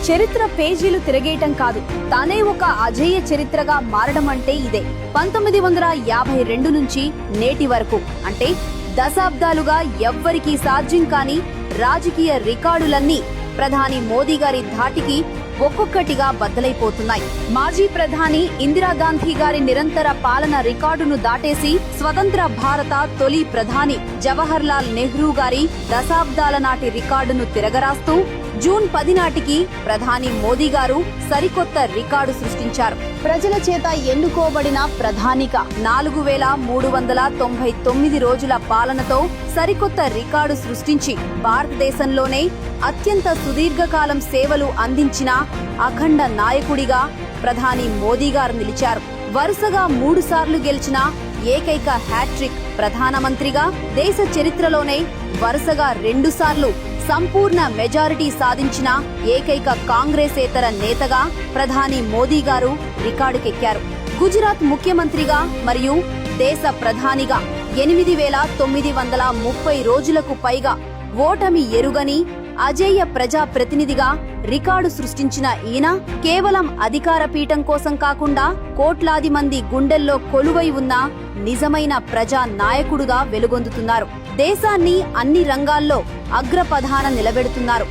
చరిత్ర పేజీలు తిరగేయటం కాదు, తానే ఒక అజేయ చరిత్రగా మారడం అంటే ఇదే. 1952 నుంచి నేటి వరకు అంటే దశాబ్దాలుగా ఎవ్వరికీ సాధ్యం కాని రాజకీయ రికార్డులన్నీ ప్రధాని మోదీ గారి ధాటికి ఒక్కొక్కటిగా బద్దలైపోతున్నాయి. మాజీ ప్రధాని ఇందిరాగాంధీ గారి నిరంతర పాలన రికార్డును దాటేసి స్వతంత్ర భారత తొలి ప్రధాని జవహర్ లాల్ నెహ్రూ గారి దశాబ్దాల నాటి రికార్డును తిరగరాస్తూ జూన్ 10 నాటికి ప్రధాని మోదీ గారు సరికొత్త రికార్డు సృష్టించారు. ప్రజల చేత ఎన్నుకోబడిన ప్రధానిగా 4399 రోజుల పాలనతో సరికొత్త రికార్డు సృష్టించి భారతదేశంలోనే అత్యంత సుదీర్ఘకాలం సేవలు అందించిన అఖండ నాయకుడిగా ప్రధాని మోదీ గారు నిలిచారు. వరుసగా 3 సార్లు గెలిచిన ఏకైక హ్యాట్రిక్ ప్రధానమంత్రిగా, దేశ చరిత్రలోనే వరుసగా 2 సార్లు సంపూర్ణ మెజారిటీ సాధించిన ఏకైక కాంగ్రెసేతర నేతగా ప్రధాని మోదీ గారు రికార్డుకెక్కారు. గుజరాత్ ముఖ్యమంత్రిగా మరియు దేశ ప్రధానిగా 8930 రోజులకు పైగా ఓటమి ఎరుగని అజేయ ప్రజా ప్రతినిధిగా రికార్డు సృష్టించిన ఈయన కేవలం అధికార పీఠం కోసం కాకుండా కోట్లాది మంది గుండెల్లో కొలువై ఉన్న నిజమైన ప్రజా నాయకుడుగా వెలుగొందుతున్నారు. దేశాన్ని అన్ని రంగాల్లో అగ్రపథాన నిలబెడుతున్నారు.